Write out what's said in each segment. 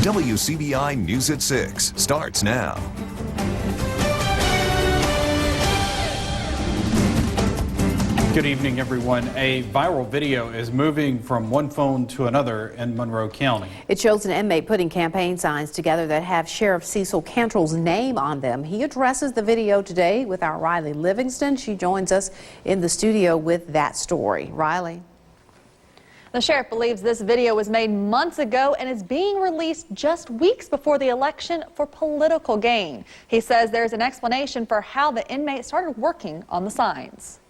WCBI News at 6 starts now. Good evening, everyone. A viral video is moving from one phone to another in Monroe County. It shows an inmate putting campaign signs together that have Sheriff Cecil Cantrell's name on them. He addresses the video today with our Riley Livingston. She joins us in the studio with that story. Riley. The sheriff believes this video was made months ago and is being released just weeks before the election for political gain. He says there's an explanation for how the inmate started working on the signs.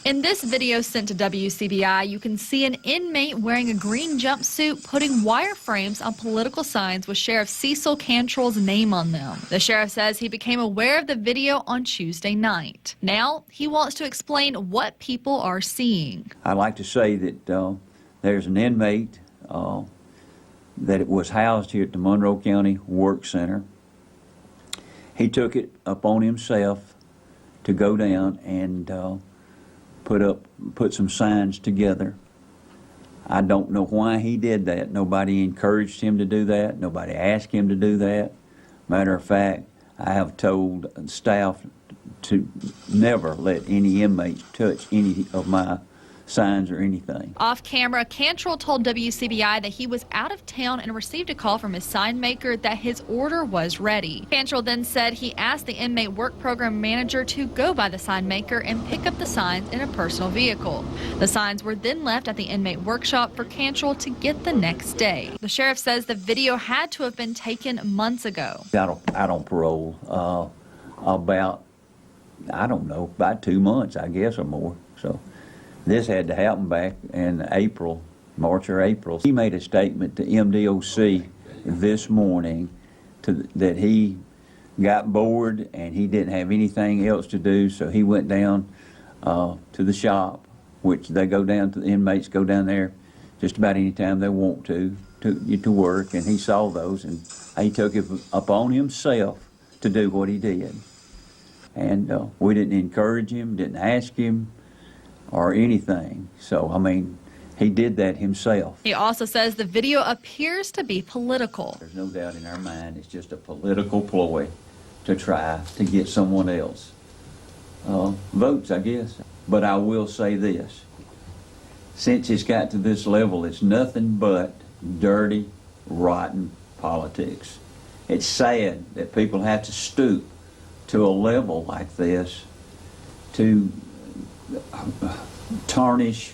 In this video sent to WCBI, you can see an inmate wearing a green jumpsuit putting wireframes on political signs with Sheriff Cecil Cantrell's name on them. The sheriff says he became aware of the video on Tuesday night. Now he wants to explain what people are seeing. I'd like to say that there's an inmate that was housed here at the Monroe County Work Center. He took it upon himself to go down and put some signs together. I don't know why he did that. Nobody encouraged him to do that. Nobody asked him to do that. Matter of fact, I have told staff to never let any inmates touch any of my signs or anything. Off camera, Cantrell told WCBI that he was out of town and received a call from his sign maker that his order was ready. Cantrell then said he asked the inmate work program manager to go by the sign maker and pick up the signs in a personal vehicle. The signs were then left at the inmate workshop for Cantrell to get the next day. The sheriff says the video had to have been taken months ago. Out on parole about 2 months, I guess, or more. So this had to happen back in March or April. He made a statement to MDOC this morning that he got bored and he didn't have anything else to do, so he went down to the shop, which the inmates go down there just about any time they want to work, and he saw those, and he took it upon himself to do what he did. And we didn't encourage him, didn't ask him, or anything. So, I mean, he did that himself. He also says the video appears to be political. There's no doubt in our mind it's just a political ploy to try to get someone else votes, I guess. But I will say this. Since it's got to this level, it's nothing but dirty, rotten politics. It's sad that people have to stoop to a level like this to tarnish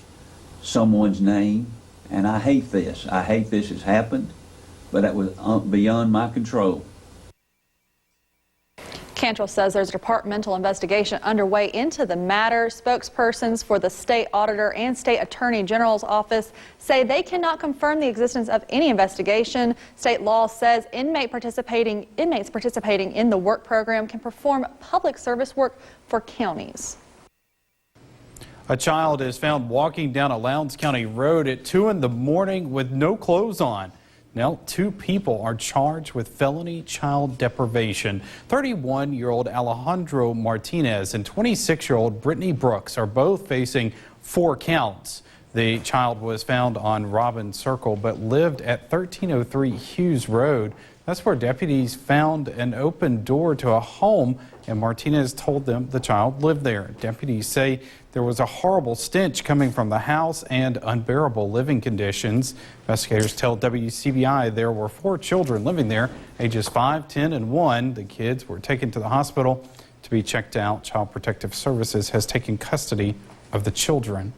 someone's name, and I hate this. I hate this has happened, but that was beyond my control. Cantrell says there's a departmental investigation underway into the matter. Spokespersons for the state auditor and state attorney general's office say they cannot confirm the existence of any investigation. State law says inmates participating in the work program can perform public service work for counties. A child is found walking down a Lowndes County road at 2 in the morning with no clothes on. Now, 2 people are charged with felony child deprivation. 31-year-old Alejandro Martinez and 26-year-old Brittany Brooks are both facing 4 counts. The child was found on Robin Circle but lived at 1303 Hughes Road. That's where deputies found an open door to a home, and Martinez told them the child lived there. Deputies say there was a horrible stench coming from the house and unbearable living conditions. Investigators tell WCBI there were 4 children living there, ages 5, 10, and 1. The kids were taken to the hospital to be checked out. Child Protective Services has taken custody of the children.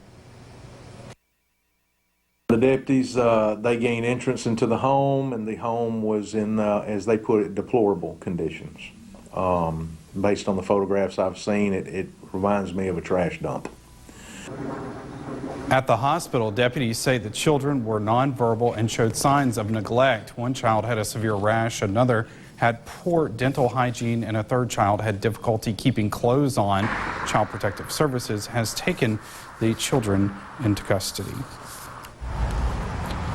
The deputies, they gained entrance into the home, and the home was in, as they put it, deplorable conditions. Based on the photographs I've seen, it reminds me of a trash dump. At the hospital, deputies say the children were nonverbal and showed signs of neglect. One child had a severe rash, another had poor dental hygiene, and a third child had difficulty keeping clothes on. Child Protective Services has taken the children into custody.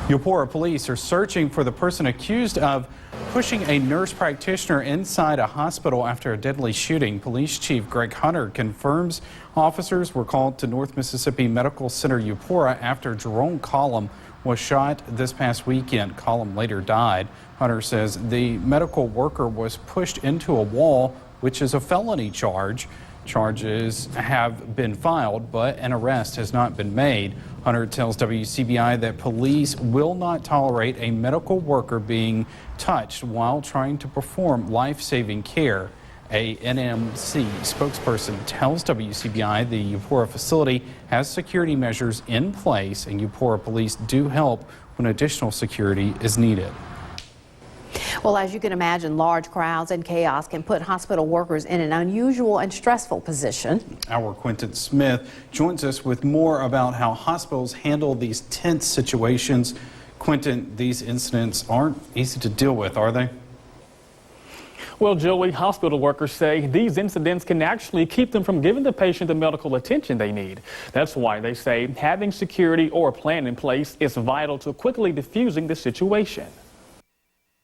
Eupora police are searching for the person accused of pushing a nurse practitioner inside a hospital after a deadly shooting. Police Chief Greg Hunter confirms officers were called to North Mississippi Medical Center Eupora after Jerome Collum was shot this past weekend. Collum later died. Hunter says the medical worker was pushed into a wall, which is a felony charge. Charges have been filed, but an arrest has not been made. Hunter tells WCBI that police will not tolerate a medical worker being touched while trying to perform life-saving care. A NMC spokesperson tells WCBI the Eupora facility has security measures in place, and Eupora police do help when additional security is needed. Well, as you can imagine, large crowds and chaos can put hospital workers in an unusual and stressful position. Our Quentin Smith joins us with more about how hospitals handle these tense situations. Quentin, these incidents aren't easy to deal with, are they? Well, Joey, hospital workers say these incidents can actually keep them from giving the patient the medical attention they need. That's why they say having security or a plan in place is vital to quickly diffusing the situation.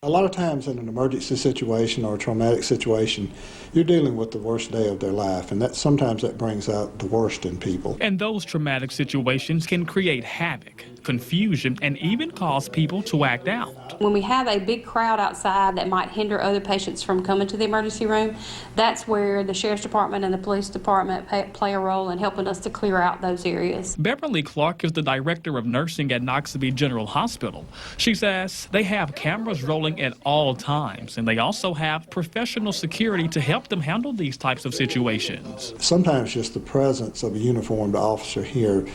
A lot of times in an emergency situation or a traumatic situation, you're dealing with the worst day of their life, and sometimes that brings out the worst in people. And those traumatic situations can create havoc, confusion, and even cause people to act out. When we have a big crowd outside that might hinder other patients from coming to the emergency room, that's where the Sheriff's Department and the Police Department play a role in helping us to clear out those areas. Beverly Clark is the Director of Nursing at Wcbi General Hospital. She says they have cameras rolling at all times, and they also have professional security to help them handle these types of situations. Sometimes just the presence of a uniformed officer here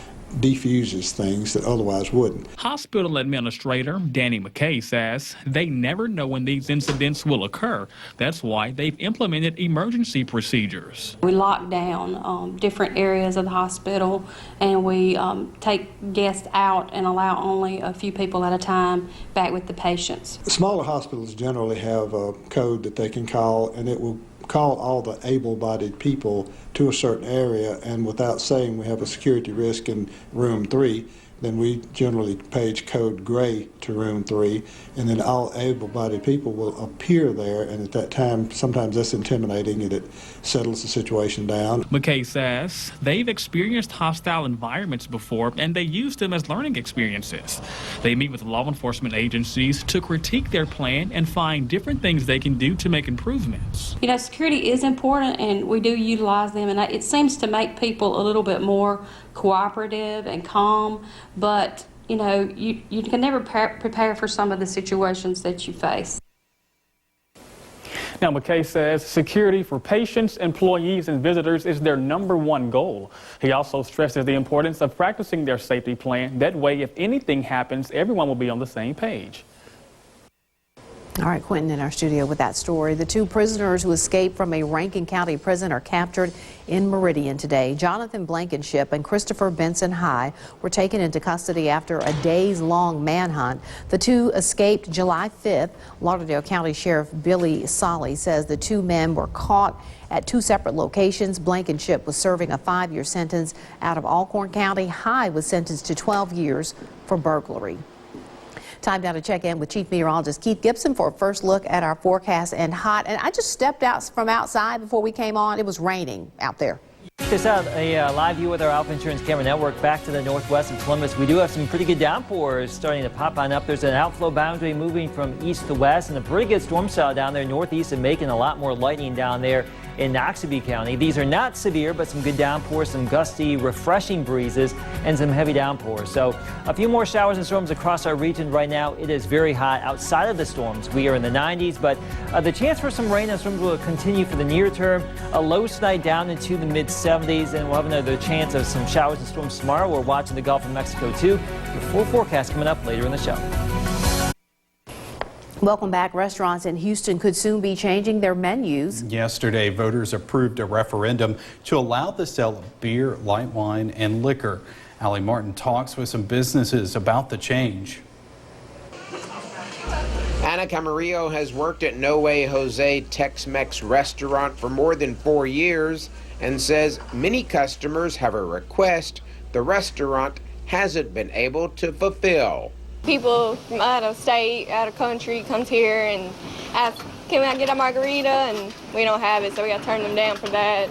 defuses things that otherwise wouldn't. Hospital Administrator Danny McKay says they never know when these incidents will occur. That's why they've implemented emergency procedures. We lock down different areas of the hospital, and we take guests out and allow only a few people at a time back with the patients. Smaller hospitals generally have a code that they can call, and it will call all the able-bodied people to a certain area, and without saying we have a security risk in room 3, then we generally page code gray to room 3, and then all able-bodied people will appear there, and at that time sometimes that's intimidating and it settles the situation down. McKay says they've experienced hostile environments before, and they use them as learning experiences. They meet with law enforcement agencies to critique their plan and find different things they can do to make improvements. You know, security is important, and we do utilize them, and it seems to make people a little bit more cooperative and calm, but you know, you can never prepare for some of the situations that you face. Now, McKay says security for patients, employees, and visitors is their #1 goal. He also stresses the importance of practicing their safety plan. That way, if anything happens, everyone will be on the same page. All right, Quentin in our studio with that story. The 2 prisoners who escaped from a Rankin County prison are captured in Meridian today. Jonathan Blankenship and Christopher Benson High were taken into custody after a days-long manhunt. The 2 escaped July 5th. Lauderdale County Sheriff Billy Solly says the 2 men were caught at 2 separate locations. Blankenship was serving a 5-year sentence out of Alcorn County. High was sentenced to 12 years for burglary. Time now to check in with Chief Meteorologist Keith Gibson for a first look at our forecast and hot. And I just stepped out from outside before we came on. It was raining out there. Just out a live view with our Alpha Insurance Camera Network back to the northwest of Columbus. We do have some pretty good downpours starting to pop on up. There's an outflow boundary moving from east to west, and a pretty good storm cell down there northeast and making a lot more lightning down there in Wcbi County. These are not severe, but some good downpours, some gusty, refreshing breezes, and some heavy downpours. So a few more showers and storms across our region right now. It is very hot outside of the storms. We are in the 90s, but the chance for some rain and storms will continue for the near term. A low tonight down into the mid-70s, and we'll have another chance of some showers and storms tomorrow. We're watching the Gulf of Mexico too. Your full forecast coming up later in the show. Welcome back. Restaurants in Houston could soon be changing their menus. Yesterday, voters approved a referendum to allow the sale of beer, light wine, and liquor. Allie Martin talks with some businesses about the change. Ana Camarillo has worked at No Way Jose Tex-Mex restaurant for more than 4 years and says many customers have a request the restaurant hasn't been able to fulfill. People from out of state, out of country comes here and ask, can I get a margarita? And we don't have it, so we got to turn them down for that.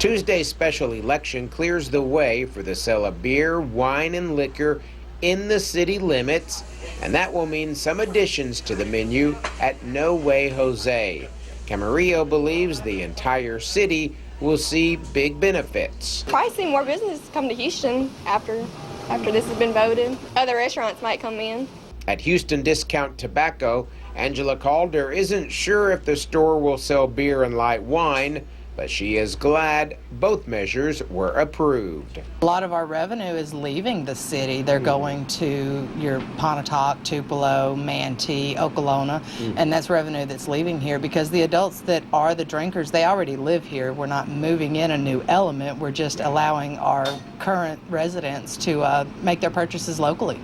Tuesday's special election clears the way for the sale of beer, wine, and liquor in the city limits, and that will mean some additions to the menu at No Way Jose. Camarillo believes the entire city will see big benefits. Probably see more business come to Houston after this has been voted. Other restaurants might come in. At Houston Discount Tobacco, Angela Calder isn't sure if the store will sell beer and light wine, but she is glad both measures were approved. A lot of our revenue is leaving the city. They're going to your Pontotoc, Tupelo, Manatee, Okolona, and that's revenue that's leaving here because the adults that are the drinkers, they already live here. We're not moving in a new element. We're just allowing our current residents to make their purchases locally.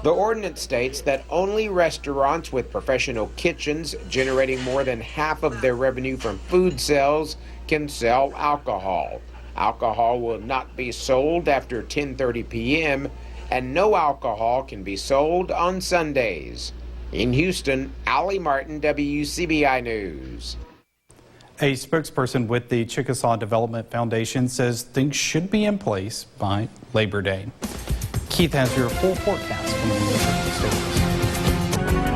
The ordinance states that only restaurants with professional kitchens generating more than half of their revenue from food sales can sell alcohol. Alcohol will not be sold after 10:30 p.m. and no alcohol can be sold on Sundays. In Houston, Allie Martin, WCBI News. A spokesperson with the Chickasaw Development Foundation says things should be in place by Labor Day. Keith has your full forecast from the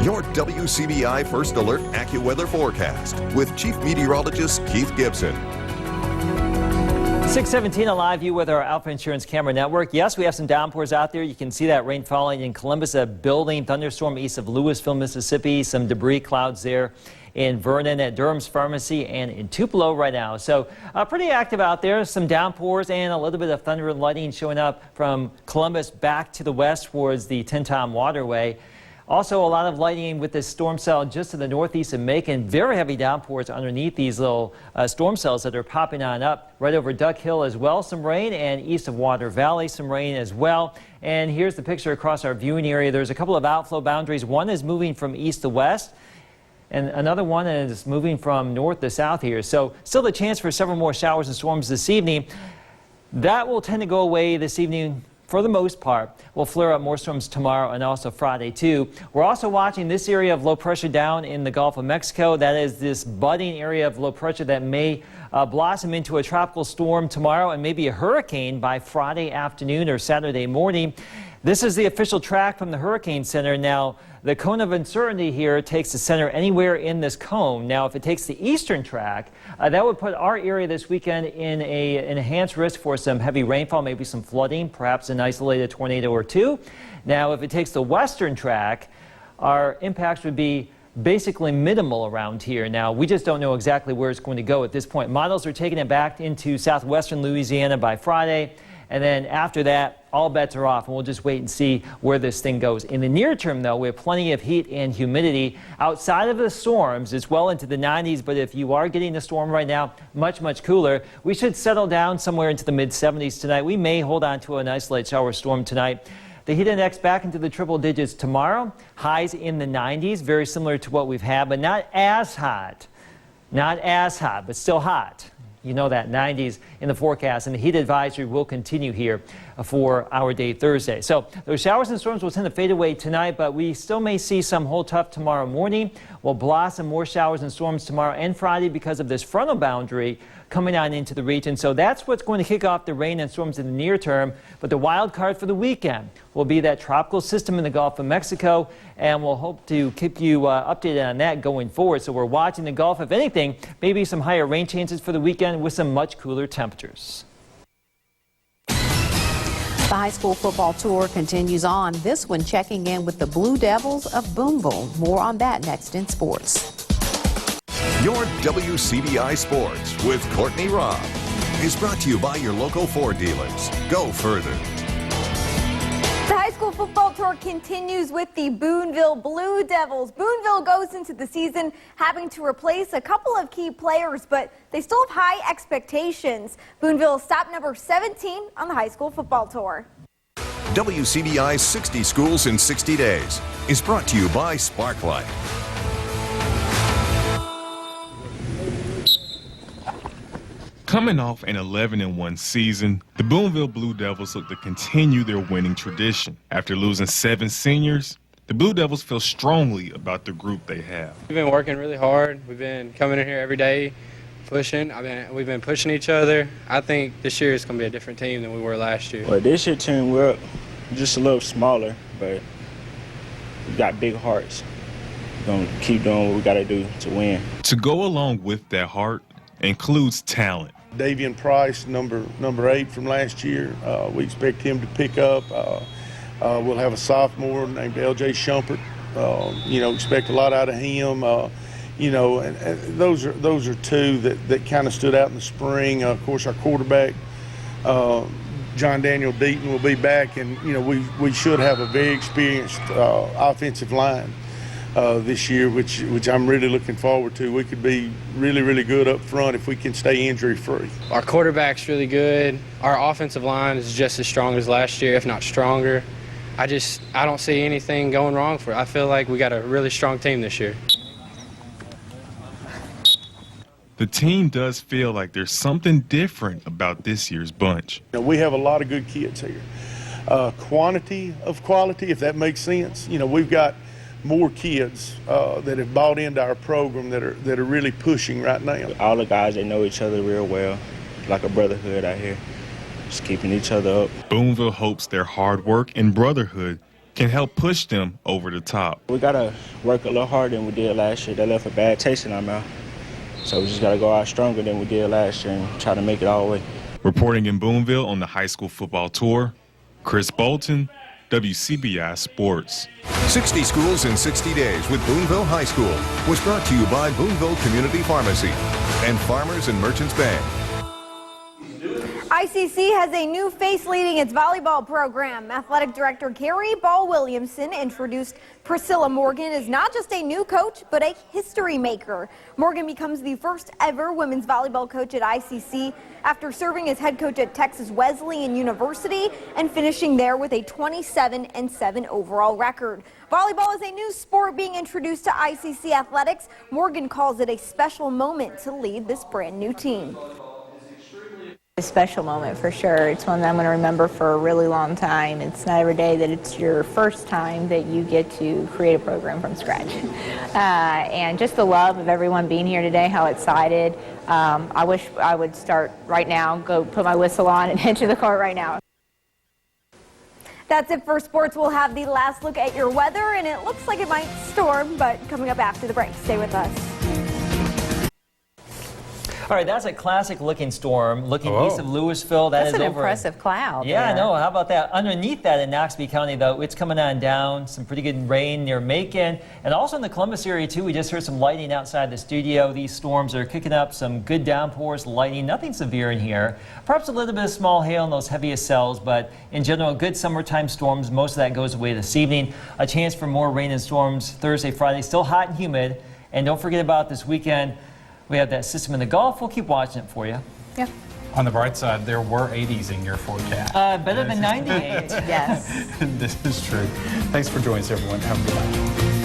Your WCBI First Alert AccuWeather forecast with Chief Meteorologist Keith Gibson. 6:17, a live view with our Alpha Insurance Camera Network. Yes, we have some downpours out there. You can see that rain falling in Columbus, a building thunderstorm east of Louisville, Mississippi. Some debris clouds there in Vernon, at Durham's Pharmacy, and in Tupelo right now. So pretty active out there. Some downpours and a little bit of thunder and lightning showing up from Columbus back to the west towards the Tenn-Tom Waterway. Also, a lot of lightning with this storm cell just to the northeast of Macon. Very heavy downpours underneath these little storm cells that are popping on up. Right over Duck Hill as well, some rain, and east of Water Valley, some rain as well. And here's the picture across our viewing area. There's a couple of outflow boundaries. One is moving from east to west, and another one is moving from north to south here. So still the chance for several more showers and storms this evening. That will tend to go away this evening for the most part. We'll flare up more storms tomorrow and also Friday too. We're also watching this area of low pressure down in the Gulf of Mexico. That is this budding area of low pressure that may blossom into a tropical storm tomorrow and maybe a hurricane by Friday afternoon or Saturday morning. This is the official track from the Hurricane Center. Now, the cone of uncertainty here takes the center anywhere in this cone. Now, if it takes the eastern track, that would put our area this weekend in an enhanced risk for some heavy rainfall, maybe some flooding, perhaps an isolated tornado or two. Now, if it takes the western track, our impacts would be basically minimal around here. Now, we just don't know exactly where it's going to go at this point. Models are taking it back into southwestern Louisiana by Friday. And then after that, all bets are off, and we'll just wait and see where this thing goes. In the near term, though, we have plenty of heat and humidity. Outside of the storms, it's well into the 90s, but if you are getting a storm right now, much, much cooler. We should settle down somewhere into the mid-70s tonight. We may hold on to an isolated shower storm tonight. The heat index back into the triple digits tomorrow. Highs in the 90s, very similar to what we've had, but not as hot. Not as hot, but still hot. You know that, 90s in the forecast, and the heat advisory will continue here for our day Thursday. So those showers and storms will tend to fade away tonight, but we still may see some hold tough tomorrow morning. We'll blossom more showers and storms tomorrow and Friday because of this frontal boundary coming on into the region. So that's what's going to kick off the rain and storms in the near term. But the wild card for the weekend will be that tropical system in the Gulf of Mexico, and we'll hope to keep you updated on that going forward. So we're watching the Gulf. If anything, maybe some higher rain chances for the weekend with some much cooler temperatures. The high school football tour continues on, this one checking in with the Blue Devils of Boonville. More on that next in sports. Your WCBI Sports with Courtney Robb is brought to you by your local Ford dealers. Go further. The high school football tour continues with the Boonville Blue Devils. Boonville goes into the season having to replace a couple of key players, but they still have high expectations. Boonville stopped number 17 on the high school football tour. WCBI's 60 Schools in 60 Days is brought to you by Sparklight. Coming off an 11-1 season, the Boonville Blue Devils look to continue their winning tradition. After losing 7 seniors, the Blue Devils feel strongly about the group they have. We've been working really hard. We've been coming in here every day, pushing. We've been pushing each other. I think this year is going to be a different team than we were last year. Well, this year team, we're just a little smaller, but we got big hearts. We're going to keep doing what we got to do to win. To go along with that heart includes talent. Davian Price, number 8 from last year. We expect him to pick up. We'll have a sophomore named L.J. Shumpert. Expect a lot out of him. And those are two that kind of stood out in the spring. Of course, our quarterback, John Daniel Deaton, will be back, and we should have a very experienced offensive line this year, which I'm really looking forward to. We could be really, really good up front if we can stay injury-free. Our quarterback's really good. Our offensive line is just as strong as last year, if not stronger. I don't see anything going wrong for it. I feel like we got a really strong team this year. The team does feel like there's something different about this year's bunch. We have a lot of good kids here. Quantity of quality, if that makes sense. We've got more kids that have bought into our program that are really pushing right now. All the guys, they know each other real well, like a brotherhood out here, just keeping each other up. Boonville hopes their hard work and brotherhood can help push them over the top. We got to work a little harder than we did last year. That left a bad taste in our mouth. So we just got to go out stronger than we did last year and try to make it all the way. Reporting in Boonville on the high school football tour, Chris Bolton, WCBI Sports. 60 Schools in 60 Days with Boonville High School was brought to you by Boonville Community Pharmacy and Farmers and Merchants Bank. ICC has a new face leading its volleyball program. Athletic Director Carrie Ball Williamson introduced Priscilla Morgan as not just a new coach, but a history maker. Morgan becomes the first ever women's volleyball coach at ICC after serving as head coach at Texas Wesleyan University and finishing there with a 27-7 overall record. Volleyball is a new sport being introduced to ICC athletics. Morgan calls it a special moment to lead this brand new team. A special moment for sure. It's one that I'm going to remember for a really long time. It's not every day that it's your first time that you get to create a program from scratch. And just the love of everyone being here today, how excited. I wish I would start right now, go put my whistle on and enter the court right now. That's it for sports. We'll have the last look at your weather, and it looks like it might storm, but coming up after the break. Stay with us. All right, that's a classic-looking storm looking east of Louisville. That's an over impressive cloud. Yeah, there. I know. How about that? Underneath that in Knoxville County, though, it's coming on down. Some pretty good rain near Macon. And also in the Columbus area, too. We just heard some lightning outside the studio. These storms are kicking up some good downpours, lightning. Nothing severe in here. Perhaps a little bit of small hail in those heaviest cells, but in general, good summertime storms. Most of that goes away this evening. A chance for more rain and storms Thursday, Friday. Still hot and humid. And don't forget about this weekend. We have that system in the Gulf. We'll keep watching it for you. Yeah. On the bright side, there were 80s in your forecast. Better than 98. Yes. This is true. Thanks for joining us, everyone. Have a good night.